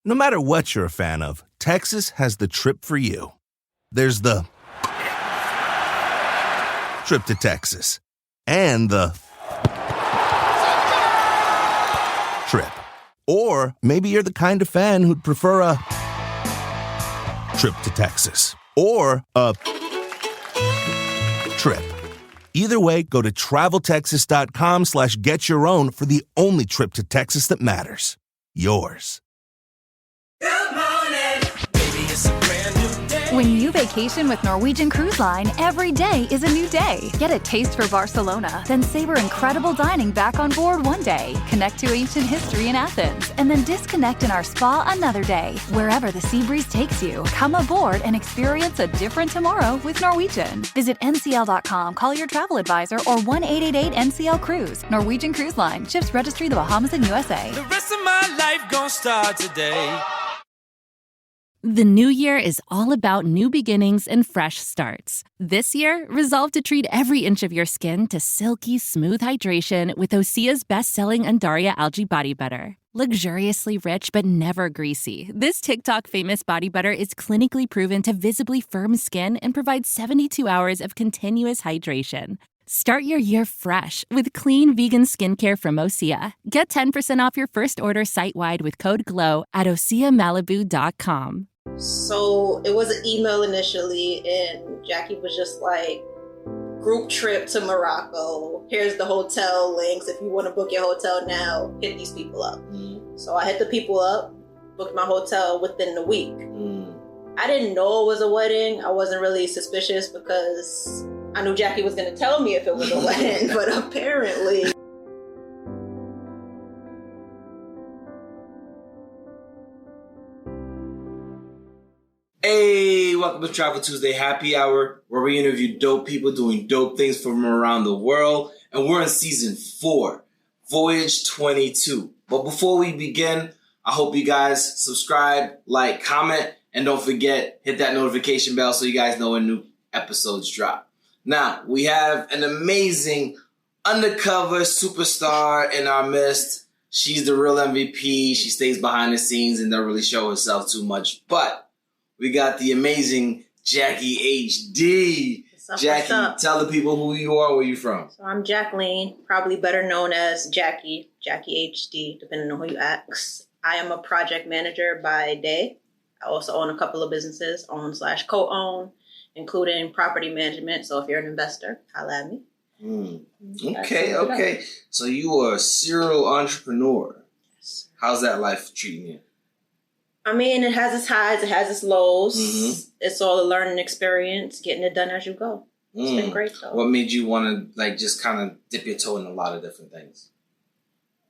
No matter what you're a fan of, Texas has the trip for you. There's the trip to Texas and the trip. Or maybe you're the kind of fan who'd prefer a trip to Texas or a trip. Either way, go to traveltexas.com/getyourOwn for the only trip to Texas that matters. Yours. Good morning. Baby, it's a brand new day. When you vacation with Norwegian Cruise Line, every day is a new day. Get a taste for Barcelona, then savor incredible dining back on board one day. Connect to ancient history in Athens, and then disconnect in our spa another day. Wherever the sea breeze takes you, come aboard and experience a different tomorrow with Norwegian. Visit ncl.com, call your travel advisor, or 1-888-NCL-CRUISE. Norwegian Cruise Line. Ships registry the Bahamas and USA. The rest of my life gon' start today. The new year is all about new beginnings and fresh starts. This year, resolve to treat every inch of your skin to silky, smooth hydration with Osea's best-selling Undaria Algae Body Butter. Luxuriously rich but never greasy, this TikTok-famous body butter is clinically proven to visibly firm skin and provide 72 hours of continuous hydration. Start your year fresh with clean vegan skincare from Osea. Get 10% off your first order site-wide with code GLOW at OseaMalibu.com. So it was an email initially, and Jackie was just like, group trip to Morocco. Here's the hotel links. If you want to book your hotel now, hit these people up. So I hit the people up, booked my hotel within the week. I didn't know it was a wedding. I wasn't really suspicious because I knew Jackie was going to tell me if it was a wedding, but apparently... Hey, welcome to Travel Tuesday Happy Hour, where we interview dope people doing dope things from around the world. And we're in season 4, Voyage 22. But before we begin, I hope you guys subscribe, like, comment, and don't forget, hit that notification bell so you guys know when new episodes drop. Now, we have an amazing undercover superstar in our midst. She's the real MVP. She stays behind the scenes and doesn't really show herself too much. But we got the amazing Jackie HD. Jackie, tell the people who you are, where you from. So I'm Jacqueline, probably better known as Jackie HD, depending on who you ask. I am a project manager by day. I also own a couple of businesses, own/co-own, including property management. So if you're an investor, holla at me. Okay. So you are a serial entrepreneur. Yes. How's that life treating you? I mean, it has its highs, it has its lows. It's all a learning experience, getting it done as you go. It's been great, though. What made you want to, just kind of dip your toe in a lot of different things?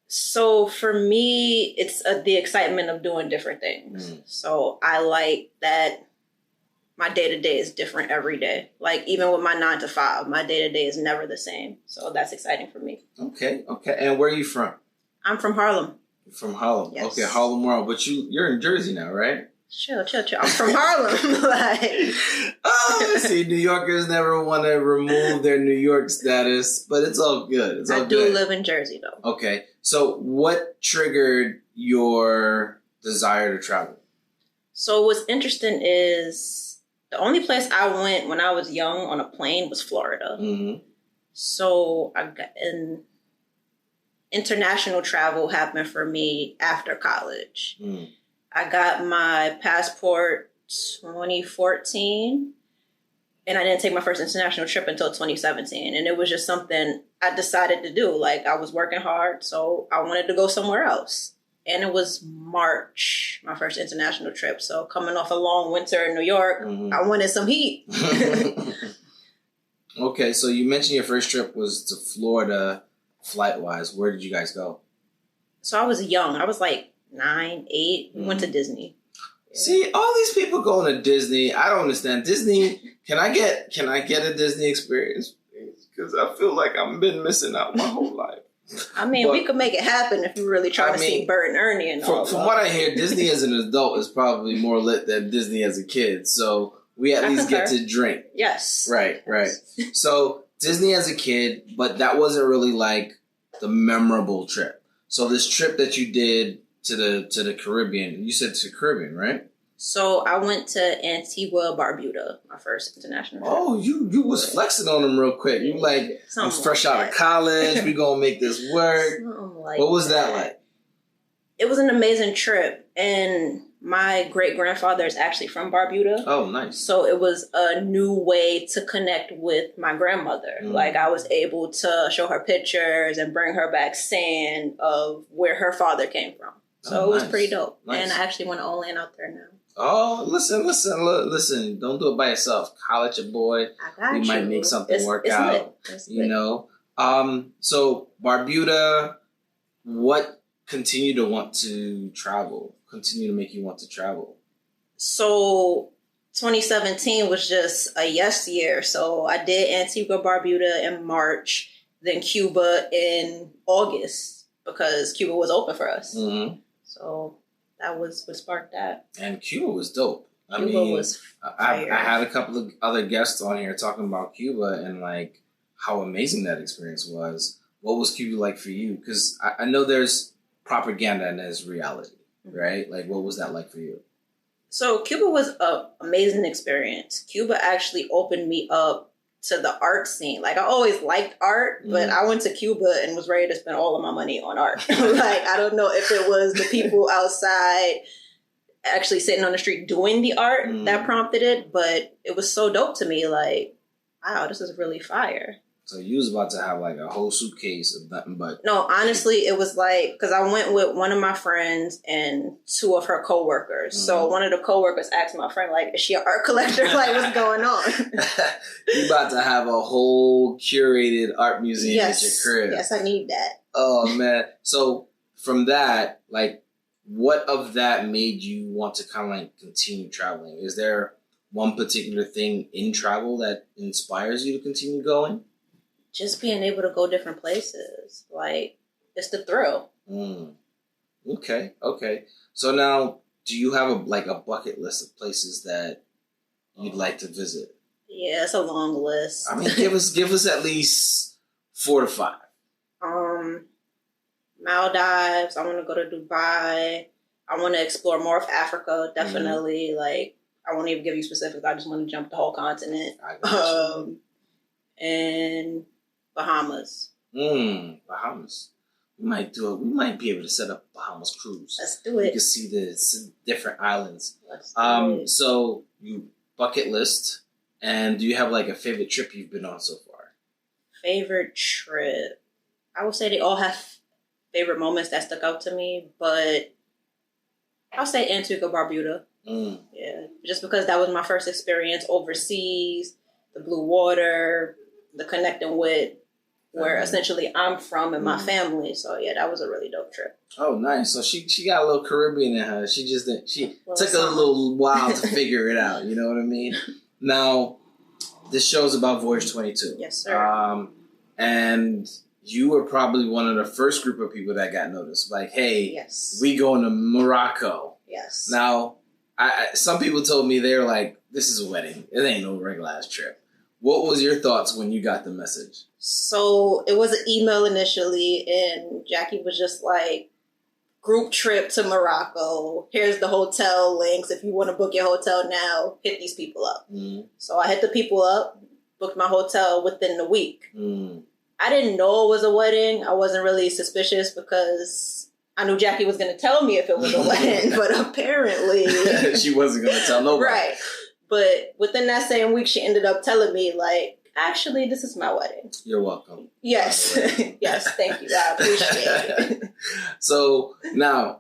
So for me, it's the excitement of doing different things. So I like that my day-to-day is different every day. Like, even with my 9 to 5, my day-to-day is never the same. So that's exciting for me. Okay. And where are you from? I'm from Harlem. From Harlem. Yes. Okay, Harlem world. But you're in Jersey now, right? Chill. I'm from Harlem. See, New Yorkers never want to remove their New York status, but it's all good. I do live in Jersey, though. Okay. So what triggered your desire to travel? So what's interesting is the only place I went when I was young on a plane was Florida. So I got in... International travel happened for me after college. I got my passport 2014, and I didn't take my first international trip until 2017. And it was just something I decided to do. Like, I was working hard, so I wanted to go somewhere else. And it was March, my first international trip. So coming off a long winter in New York, I wanted some heat. Okay, so you mentioned your first trip was to Florida. Flight-wise, where did you guys go? So I was young. I was like 9, 8. We went to Disney. Yeah. See, all these people going to Disney. I don't understand. Disney, can I get a Disney experience? Because I feel like I've been missing out my whole life. I mean, we could make it happen if you're really trying to see Bert and Ernie and all that. From what I hear, Disney as an adult is probably more lit than Disney as a kid. So we at least get to drink. Yes. Right. So Disney as a kid, but that wasn't really like the memorable trip. So this trip that you did to the Caribbean? You said to the Caribbean, right? So I went to Antigua, Barbuda, my first international trip. Oh, you was flexing on them real quick. You like, I'm fresh out of college. We gonna make this work. What was that like? It was an amazing trip, and my great grandfather is actually from Barbuda. Oh, nice. So it was a new way to connect with my grandmother. Like I was able to show her pictures and bring her back sand of where her father came from. So it was pretty dope. Nice. And I actually want to own land out there now. Oh, listen. Don't do it by yourself. Holler at your boy. I got you. Might make something work out. You know? So Barbuda, what continue to want to travel? Continue to make you want to travel? So 2017 was just a yes year. So I did Antigua, Barbuda in March, then Cuba in August because Cuba was open for us. Mm-hmm. So that was what sparked that. And Cuba was dope. Cuba was I had a couple of other guests on here talking about Cuba and like how amazing that experience was. What was Cuba like for you? Because I know there's propaganda and there's reality, right? Like, what was that like for you? So Cuba was an amazing experience. Cuba actually opened me up to the art scene. Like, I always liked art, but I went to Cuba and was ready to spend all of my money on art. Like, I don't know if it was the people outside actually sitting on the street doing the art that prompted it, but it was so dope to me. Like, wow, this is really fire. So you was about to have like a whole suitcase of nothing but... No, honestly, it was like, because I went with one of my friends and two of her coworkers. So one of the coworkers asked my friend, like, is she an art collector? Like, what's going on? You about to have a whole curated art museum at your crib. Yes, I need that. Oh, man. So from that, like, what of that made you want to kind of like continue traveling? Is there one particular thing in travel that inspires you to continue going? Just being able to go different places. Like, it's the thrill. Okay. So now, do you have a bucket list of places that you'd like to visit? Yeah, it's a long list. I mean, give us at least 4 to 5. Maldives. I want to go to Dubai. I want to explore more of Africa, definitely. Like, I won't even give you specifics. I just want to jump the whole continent. And Bahamas. Bahamas. We might be able to set up a Bahamas cruise. Let's do it. You can see the different islands. Let's do it. So you bucket list, and do you have like a favorite trip you've been on so far? Favorite trip? I would say they all have favorite moments that stuck out to me, but I'll say Antigua, Barbuda. Yeah, just because that was my first experience overseas, the blue water, the connecting with where essentially I'm from and my family. So yeah, that was a really dope trip. Oh, nice. So she got a little Caribbean in her. She took a little while to figure it out. You know what I mean? Now, this show's about Voyage 22. Yes, sir. And you were probably one of the first group of people that got noticed. Like, hey, yes, we going to Morocco. Yes. Now, some people told me they're like, this is a wedding. It ain't no regular ass trip. What was your thoughts when you got the message? So it was an email initially, and Jackie was just like, group trip to Morocco. Here's the hotel links. If you want to book your hotel now, hit these people up. So I hit the people up, booked my hotel within the week. I didn't know it was a wedding. I wasn't really suspicious because I knew Jackie was going to tell me if it was a wedding, but apparently... she wasn't going to tell nobody. Right. But within that same week, she ended up telling me, like, actually, this is my wedding. You're welcome. Yes. Yes, thank you. I appreciate it. So now,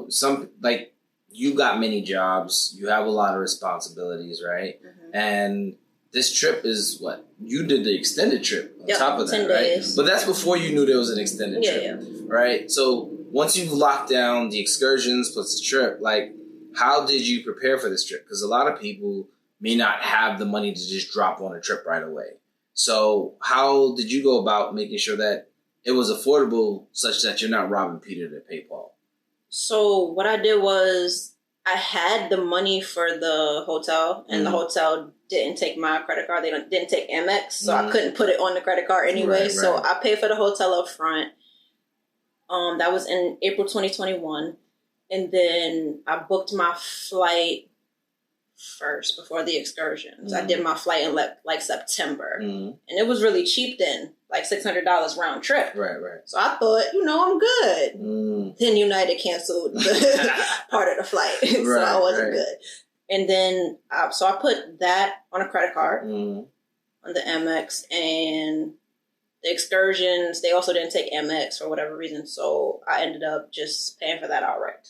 some, like, you got many jobs. You have a lot of responsibilities, right? And this trip is what? You did the extended trip on top of that, 10 right? days. But that's before you knew there was an extended trip, right? So once you've locked down the excursions plus the trip, like, how did you prepare for this trip? Because a lot of people may not have the money to just drop on a trip right away. So how did you go about making sure that it was affordable such that you're not robbing Peter to pay Paul? So what I did was I had the money for the hotel, and the hotel didn't take my credit card. They didn't take Amex, so I couldn't put it on the credit card anyway. Right. So I paid for the hotel up front. That was in April 2021. And then I booked my flight first before the excursions. I did my flight in like September. And it was really cheap then, like $600 round trip. Right. So I thought, I'm good. Then United canceled the part of the flight. So I wasn't good. And then, so I put that on a credit card on the Amex, and the excursions, they also didn't take Amex for whatever reason. So I ended up just paying for that outright.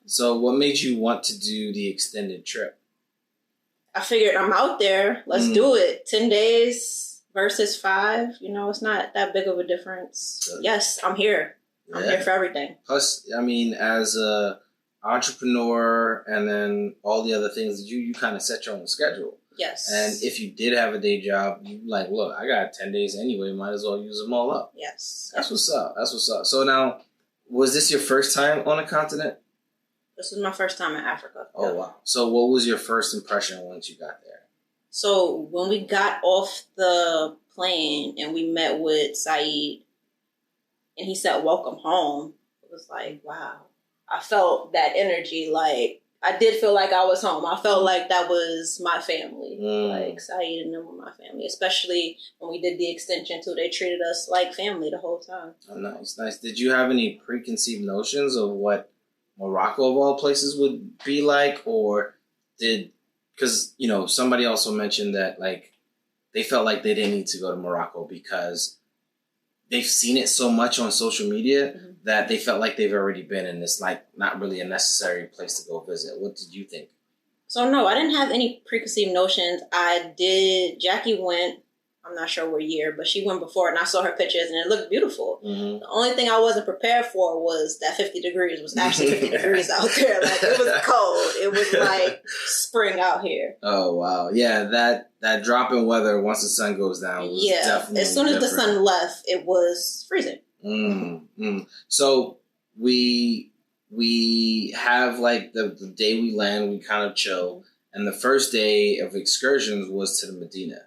So what made you want to do the extended trip? I figured I'm out there. Let's do it. 10 days versus 5. It's not that big of a difference. Yes, I'm here. I'm here for everything. Plus, I mean, as a entrepreneur and then all the other things that you kind of set your own schedule. Yes. And if you did have a day job, you like, look, I got 10 days anyway, might as well use them all up. Yes. That's what's up. So now, was this your first time on a continent? This was my first time in Africa. Oh, wow. So what was your first impression once you got there? So when we got off the plane and we met with Saeed and he said, welcome home, it was like, wow. I felt that energy. Like, I did feel like I was home. I felt like that was my family. Like, Saeed and them were my family. Especially when we did the extension, too. They treated us like family the whole time. Oh, nice. Did you have any preconceived notions of what Morocco, of all places, would be like? Or because, somebody also mentioned that, like, they felt like they didn't need to go to Morocco because they've seen it so much on social media that they felt like they've already been, and it's like not really a necessary place to go visit. What did you think? So no, I didn't have any preconceived notions. Jackie went, I'm not sure what year, but she went before and I saw her pictures and it looked beautiful. The only thing I wasn't prepared for was that 50 degrees was actually 50 degrees out there. Like, it was cold. It was like spring out here. Oh, wow. Yeah, that drop in weather once the sun goes down was definitely as soon as different. the sun left, it was freezing. So we have like the day we land, we kind of chill. And the first day of excursions was to the Medina.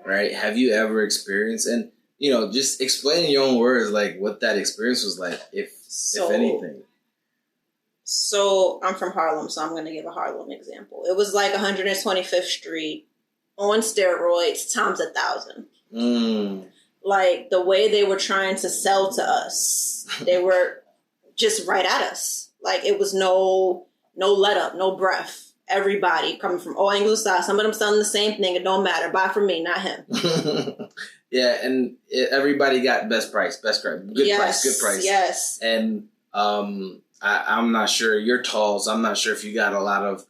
Right? Have you ever experienced, and just explain in your own words, like what that experience was like, if anything. So I'm from Harlem, so I'm going to give a Harlem example. It was like 125th Street on steroids times 1,000. Like, the way they were trying to sell to us, they were just right at us. Like, it was no let up, no breath. Everybody coming from all angles aside. Some of them selling the same thing. It don't matter. Buy from me, not him. Yeah, and everybody got best price. Good price. Yes. And I'm not sure. You're tall, so I'm not sure if you got a lot of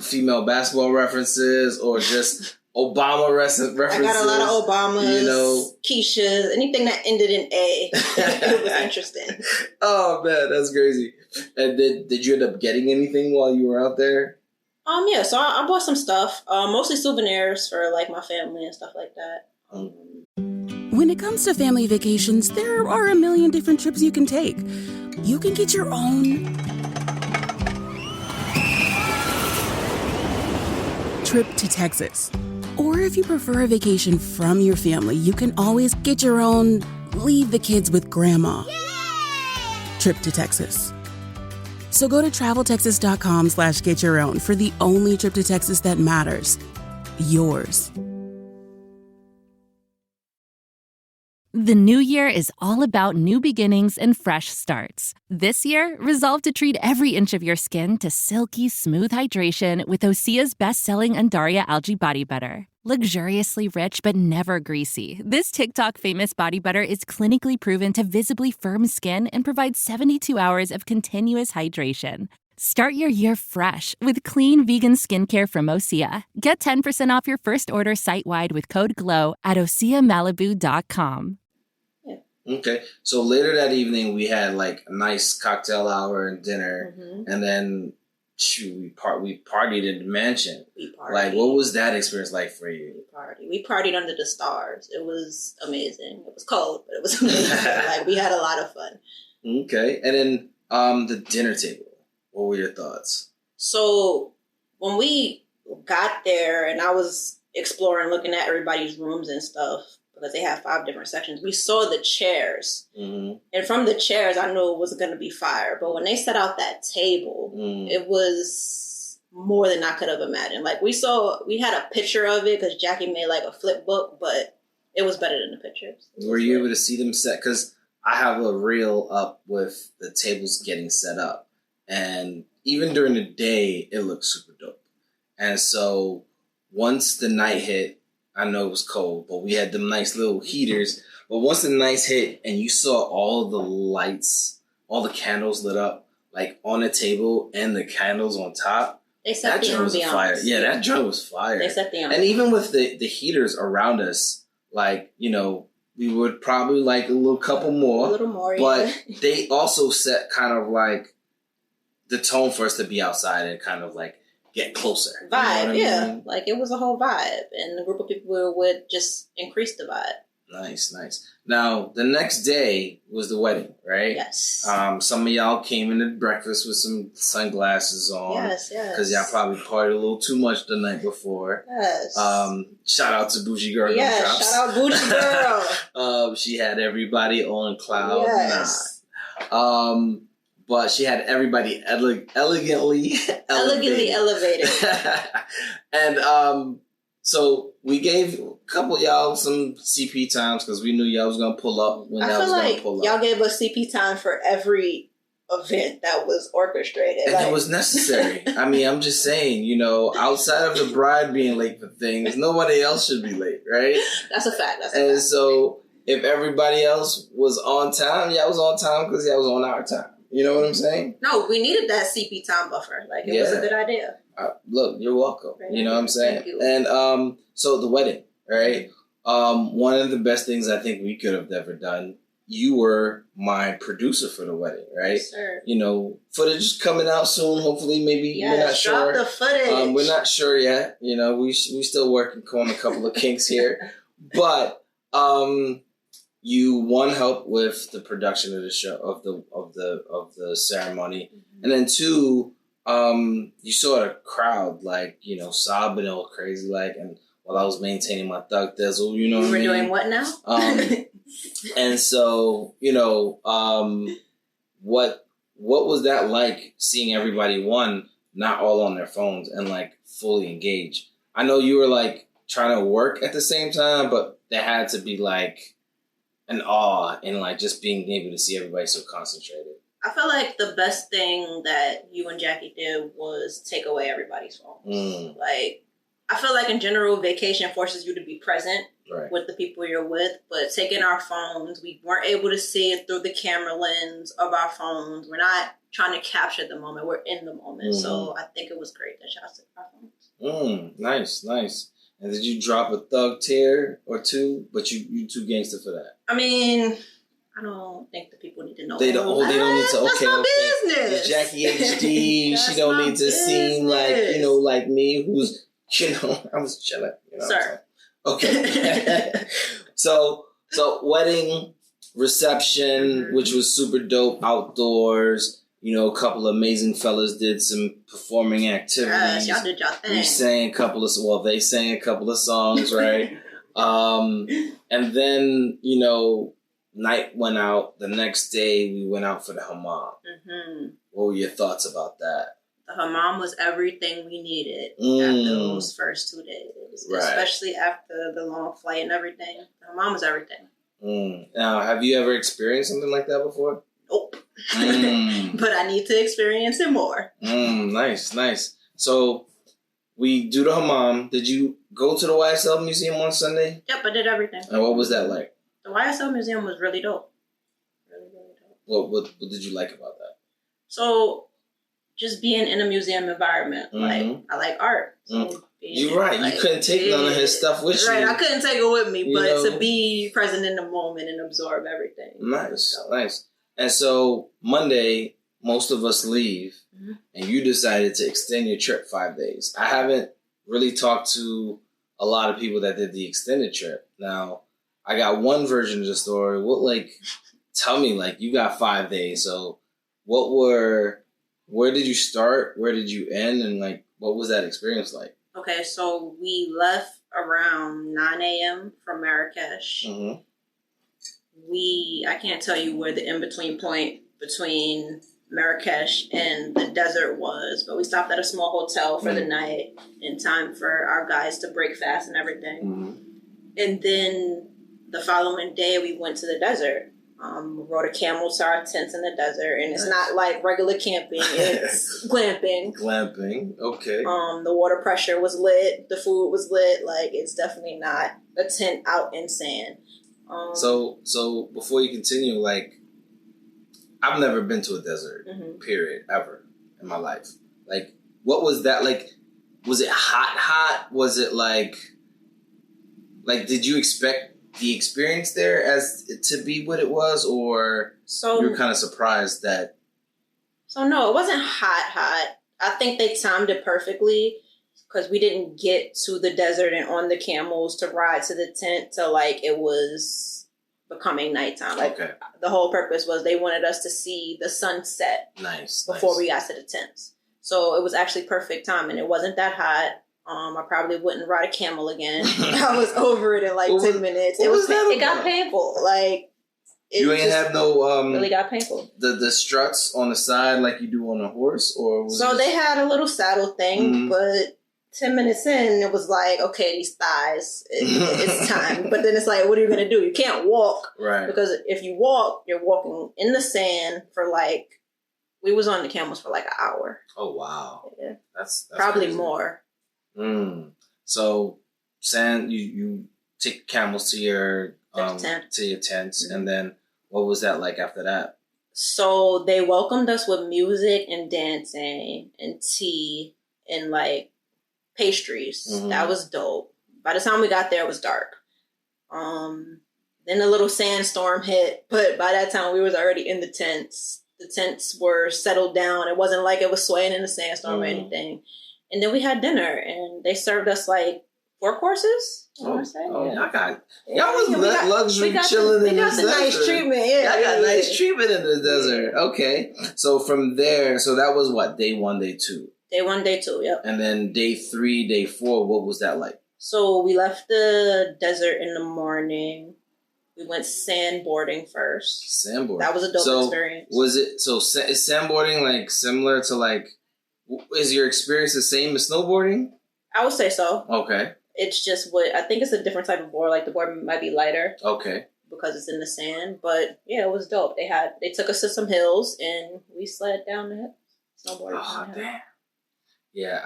female basketball references or just Obama references. I got a lot of Obamas, Keishas, anything that ended in A. It was interesting. Oh, man, that's crazy. And did you end up getting anything while you were out there? Yeah, so I bought some stuff, mostly souvenirs for like my family and stuff like that. When it comes to family vacations, there are a million different trips you can take. You can get your own trip to Texas. Or if you prefer a vacation from your family, you can always get your own leave the kids with grandma trip to Texas. So go to traveltexas.com/get your own for the only trip to Texas that matters. Yours. The new year is all about new beginnings and fresh starts. This year, resolve to treat every inch of your skin to silky, smooth hydration with Osea's best-selling Undaria Algae Body Butter. Luxuriously rich but never greasy, this TikTok-famous body butter is clinically proven to visibly firm skin and provide 72 hours of continuous hydration. Start your year fresh with clean vegan skincare from Osea. Get 10% off your first order site-wide with code GLOW at OseaMalibu.com. Okay, so later that evening we had like a nice cocktail hour and dinner, and then we partied in the mansion. Like, what was that experience like for you? We partied under the stars. It was amazing. It was cold, but it was amazing. Like, we had a lot of fun. Okay, and then the dinner table. What were your thoughts? So when we got there and I was exploring, looking at everybody's rooms and stuff, because they have 5 different sections. We saw the chairs. Mm-hmm. And from the chairs, I knew it was going to be fire. But when they set out that table, it was more than I could have imagined. Like, we had a picture of it because Jackie made like a flip book, but it was better than the pictures. Were you able to see them set? Because I have a reel up with the tables getting set up. And even during the day, it looked super dope. And so once the night hit, I know it was cold, but we had them nice little heaters. But once the night hit and you saw all the lights, all the candles lit up, like on the table and the candles on top, they set the was fire. Yeah, that joint was fire. They set the ambiance. And even with the heaters around us, like, you know, we would probably like a little couple more. A little more, but they also set kind of like the tone for us to be outside and kind of like get closer. Vibe, you know what I mean? Like, it was a whole vibe. And the group of people would just increase the vibe. Nice. Now, the next day was the wedding, right? Yes. Some of y'all came into breakfast with some sunglasses on. Yes. Because y'all probably partied a little too much the night before. Yes. Shout out to Bougie Girl. Yes, shout out Bougie Girl. She had everybody on cloud yes. 9. But she had everybody elegantly elevated. And so we gave a couple of y'all some CP times because we knew y'all was going to pull up when y'all was going to pull up. Y'all gave us CP time for every event that was orchestrated. And it was necessary. I mean, I'm just saying, you know, outside of the bride being late for things, nobody else should be late, right? That's a fact. So if everybody else was on time, y'all was on time because y'all was on our time. You know what I'm saying? No, we needed that CP time buffer. Like, it was a good idea. Look, you're welcome. Right. You know what I'm saying? Thank you. And so the wedding, right? One of the best things I think we could have ever done, you were my producer for the wedding, right? Yes, sir. You know, footage coming out soon, hopefully, maybe. Yes, we're not sure. drop the footage. We're not sure yet. You know, we still working on a couple of kinks here. But you, one, helped with the production of the show, of the ceremony. Mm-hmm. And then 2, you saw the crowd, like, you know, sobbing all crazy, like, and while I was maintaining my thug thizzle, you know what I mean? We were doing what now? And so, you know, what was that like, seeing everybody, one, not all on their phones and like fully engaged? I know you were like trying to work at the same time, but there had to be like an awe in like just being able to see everybody so concentrated. I feel like the best thing that you and Jackie did was take away everybody's phones. Like, I feel like in general, vacation forces you to be present with the people you're with, but taking our phones, we weren't able to see it through the camera lens of our phones. We're not trying to capture the moment. We're in the moment. Mm-hmm. So I think it was great that y'all took our phones. Nice. And did you drop a thug tear or two? But you too gangster for that. I mean, I don't think the people need to know. They don't need to. That's my business. Jackie HD. She don't need to seem like, you know, like me, who's, you know, I was chilling. You know, sir. Okay. So wedding reception, which was super dope, outdoors. You know, a couple of amazing fellas did some performing activities. Yes, y'all did y'all thing. They sang a couple of songs, right? And then, you know, night went out. The next day, we went out for the hammam. Mm-hmm. What were your thoughts about that? The hammam was everything we needed after those first 2 days, especially after the long flight and everything. The hammam was everything. Now, have you ever experienced something like that before? Nope. But I need to experience it more. Nice. So we do the hammam. Did you go to the YSL Museum on Sunday? Yep, I did everything. And what was that like? The YSL Museum was really dope. Really dope. What did you like about that? So, just being in a museum environment. Like, I like art. So you're right. Like, you couldn't take none of his stuff with you. Right, I couldn't take it with me, but to be present in the moment and absorb everything. Nice. And so Monday, most of us leave, and you decided to extend your trip 5 days. I haven't really talked to a lot of people that did the extended trip. Now, I got one version of the story. Tell me, you got 5 days. So where did you start? Where did you end? And what was that experience like? Okay, so we left around 9 a.m. from Marrakesh. Mm-hmm. I can't tell you where the in-between point between Marrakesh and the desert was, but we stopped at a small hotel for the night in time for our guys to break fast and everything. Mm-hmm. And then the following day, we went to the desert. We rode a camel to our tents in the desert, and it's not like regular camping, it's glamping. Glamping, okay. The water pressure was lit, the food was lit, like it's definitely not a tent out in sand. So before you continue, like, I've never been to a desert, period, ever in my life. Like, what was that like? Was it hot? Was it like did you expect the experience there as to be what it was, or you were kind of surprised that? So no, it wasn't hot. I think they timed it perfectly because we didn't get to the desert and on the camels to ride to the tent till like it was becoming nighttime. Like the whole purpose was they wanted us to see the sunset before we got to the tents. So it was actually perfect timing. It wasn't that hot. I probably wouldn't ride a camel again. I was over it in like 10 minutes. It got painful. Like you ain't have no really got painful. The struts on the side like you do on a horse, or was they had a little saddle thing, but 10 minutes in, it was like, okay, these thighs, it's time. But then it's like, what are you going to do? You can't walk. Right. Because if you walk, you're walking in the sand for like, we was on the camels for like an hour. Oh, wow. Yeah. That's probably crazy. more. So, sand, you take camels to your tents, and then what was that like after that? So they welcomed us with music and dancing and tea and like pastries. That was dope. By the time we got there, it was dark. Then a little sandstorm hit, but by that time we was already in the tents. The tents were settled down. It wasn't like it was swaying in the sandstorm or anything. And then we had dinner, and they served us like 4 courses. Y'all was luxury chilling in the desert. We got the nice treatment. Yeah, I got nice treatment in the desert. Okay, so from there, so that was what, day 1, day 2. Day 1, day 2. Yep. And then day 3, day 4. What was that like? So we left the desert in the morning. We went sandboarding first. Sandboarding. That was a dope experience. Was it is sandboarding like similar to like? Is your experience the same as snowboarding? I would say so. Okay. It's just I think it's a different type of board. Like the board might be lighter. Okay. Because it's in the sand. But yeah, it was dope. They took us to some hills and we slid down the hill. Snowboarding. Oh, damn. Yeah,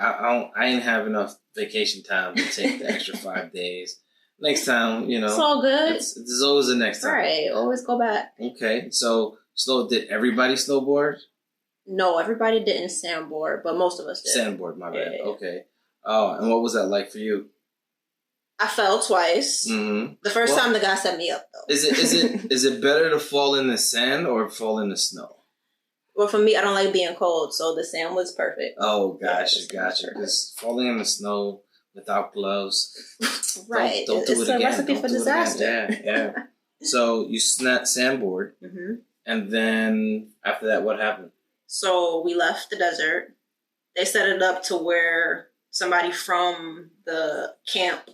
I ain't have enough vacation time to take the extra 5 days. Next time, It's all good. There's always the next time. Right. Always go back. Okay. So did everybody snowboard? No, everybody didn't sandboard, but most of us did. Sandboard, my bad. Yeah. Okay. Oh, and what was that like for you? I fell twice. The first time the guy set me up, though. Is it better to fall in the sand or fall in the snow? Well, for me, I don't like being cold, so the sand was perfect. Oh, gotcha. Because falling in the snow without gloves, right? Don't do it again. It's a recipe for disaster. Yeah. So you sandboard, and then after that, what happened? So we left the desert. They set it up to where somebody from the camp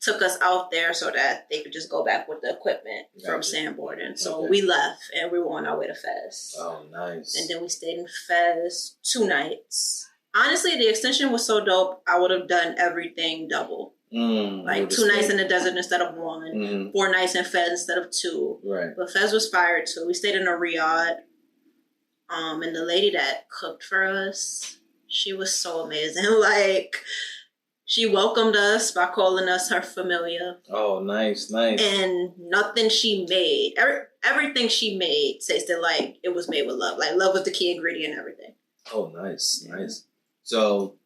took us out there so that they could just go back with the equipment from sandboarding. So we left and we were on our way to Fez. Oh, nice. And then we stayed in Fez 2 nights. Honestly, the extension was so dope, I would have done everything double. Like 2 nights in the desert instead of 1, 4 nights in Fez instead of 2. Right. But Fez was fire too. We stayed in a riad. And the lady that cooked for us, she was so amazing. Like, she welcomed us by calling us her familia. Oh, nice. And nothing she made, everything she made tasted like it was made with love. Like, love was the key ingredient and everything. Oh, nice. So,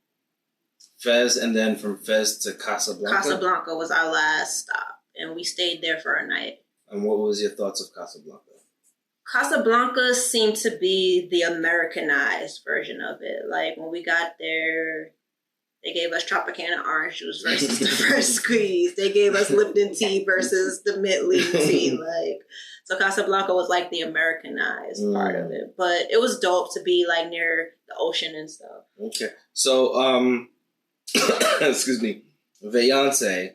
Fez, and then from Fez to Casablanca? Casablanca was our last stop, and we stayed there for a night. And what was your thoughts of Casablanca? Casablanca seemed to be the Americanized version of it. Like, when we got there, they gave us Tropicana orange juice versus the first squeeze. They gave us Lipton tea versus the mint leaf tea. So Casablanca was like the Americanized part of it. But it was dope to be like near the ocean and stuff. Okay. So, excuse me, Beyonce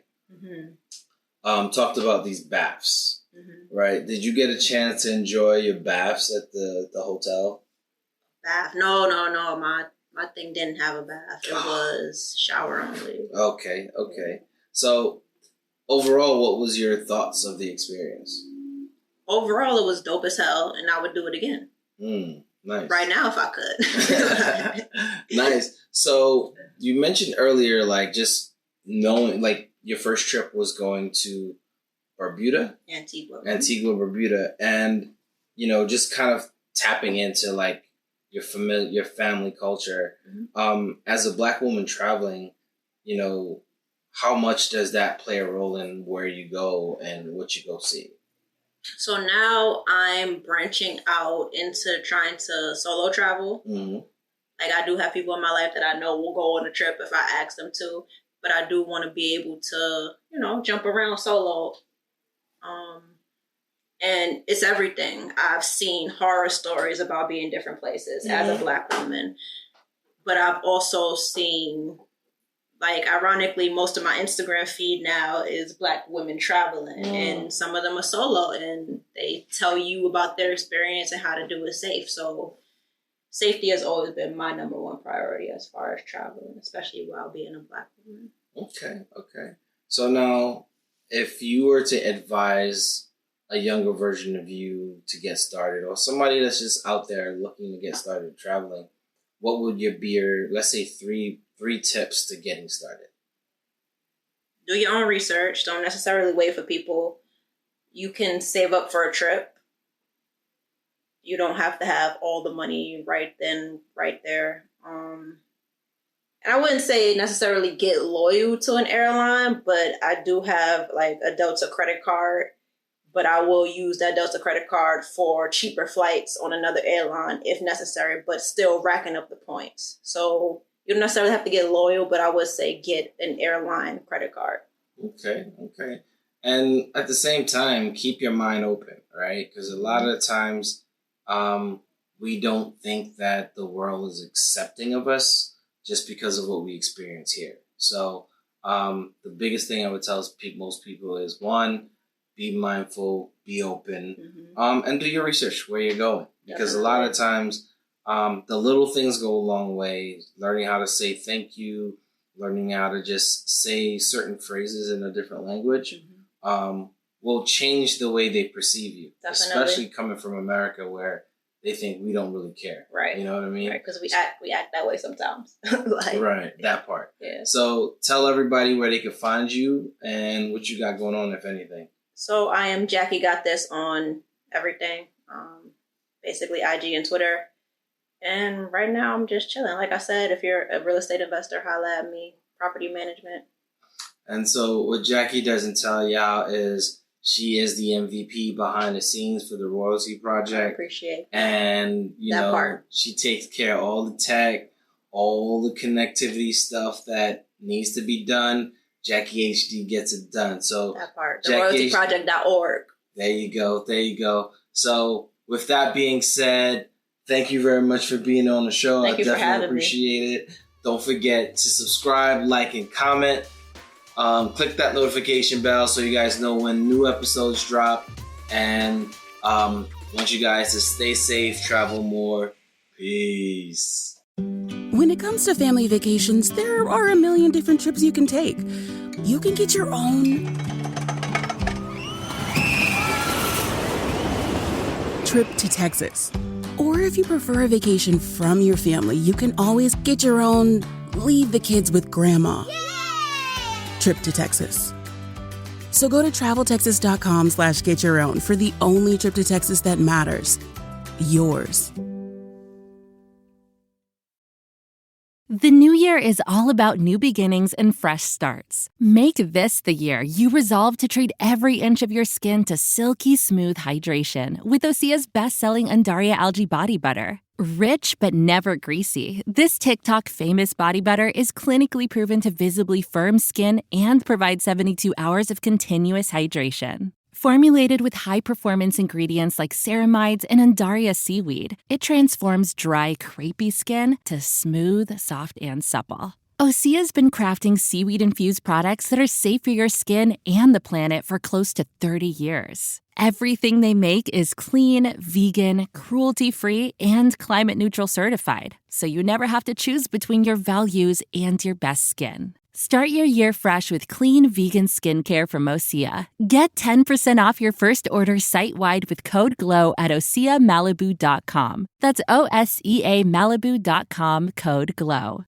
talked about these baths, right? Did you get a chance to enjoy your baths at the hotel? Bath? No. My thing didn't have a bath. It was shower only. Okay. So overall, what was your thoughts of the experience? Overall, it was dope as hell, and I would do it again. Nice. Right now, if I could. Nice. So you mentioned earlier, like, just knowing, like, your first trip was going to Barbuda? Antigua, Barbuda. And, you know, just kind of tapping into, like, your family culture. As a Black woman traveling, you know, how much does that play a role in where you go and what you go see? So now I'm branching out into trying to solo travel. Like, I do have people in my life that I know will go on a trip if I ask them to, but I do want to be able to, you know, jump around solo. And it's everything. I've seen horror stories about being in different places as a Black woman, but I've also seen, like, ironically, most of my Instagram feed now is Black women traveling, and some of them are solo, and they tell you about their experience and how to do it safe. So safety has always been my number one priority as far as traveling, especially while being a Black woman. Okay. So now, if you were to advise a younger version of you to get started, or somebody that's just out there looking to get started traveling, what would be your, let's say, three tips to getting started? Do your own research. Don't necessarily wait for people. You can save up for a trip. You don't have to have all the money right then, right there. And I wouldn't say necessarily get loyal to an airline, but I do have, like, a Delta credit card, but I will use that Delta credit card for cheaper flights on another airline if necessary, but still racking up the points. So you don't necessarily have to get loyal, but I would say get an airline credit card. Okay. And at the same time, keep your mind open, right? Because a lot of the times we don't think that the world is accepting of us just because of what we experience here. So the biggest thing I would tell most people is, one, be mindful, be open, and do your research where you're going. Because a lot of times, the little things go a long way. Learning how to say thank you, learning how to just say certain phrases in a different language will change the way they perceive you. Definitely. Especially coming from America, where they think we don't really care. Right. You know what I mean? Right, because we act that way sometimes. That part. Yeah. So tell everybody where they can find you and what you got going on, if anything. So I am Jackie Got This on everything, basically IG and Twitter. And right now I'm just chilling. Like I said, if you're a real estate investor, holla at me, property management. And so what Jackie doesn't tell y'all is she is the MVP behind the scenes for the Royalty Project. I appreciate that. And, you know, part. She takes care of all the tech, all the connectivity stuff that needs to be done. Jackie HD gets it done. So that part. The royaltyproject.org. There you go. So with that being said, thank you very much for being on the show. Thank you for having me. I definitely appreciate it. Don't forget to subscribe, like, and comment. Click that notification bell so you guys know when new episodes drop. And want you guys to stay safe, travel more. Peace. When it comes to family vacations, there are a million different trips you can take. You can get your own trip to Texas. Or if you prefer a vacation from your family, you can always get your own leave the kids with grandma trip to Texas. So go to traveltexas.com/get-your-own for the only trip to Texas that matters. Yours. The new year is all about new beginnings and fresh starts. Make this the year you resolve to treat every inch of your skin to silky smooth hydration with Osea's best-selling Undaria Algae Body Butter. Rich but never greasy, this TikTok famous body butter is clinically proven to visibly firm skin and provide 72 hours of continuous hydration. Formulated with high-performance ingredients like ceramides and Undaria seaweed, it transforms dry, crepey skin to smooth, soft, and supple. Osea's been crafting seaweed-infused products that are safe for your skin and the planet for close to 30 years. Everything they make is clean, vegan, cruelty-free, and climate-neutral certified, so you never have to choose between your values and your best skin. Start your year fresh with clean vegan skincare from Osea. Get 10% off your first order site-wide with code GLOW at OseaMalibu.com. That's OSEA Malibu.com, code GLOW.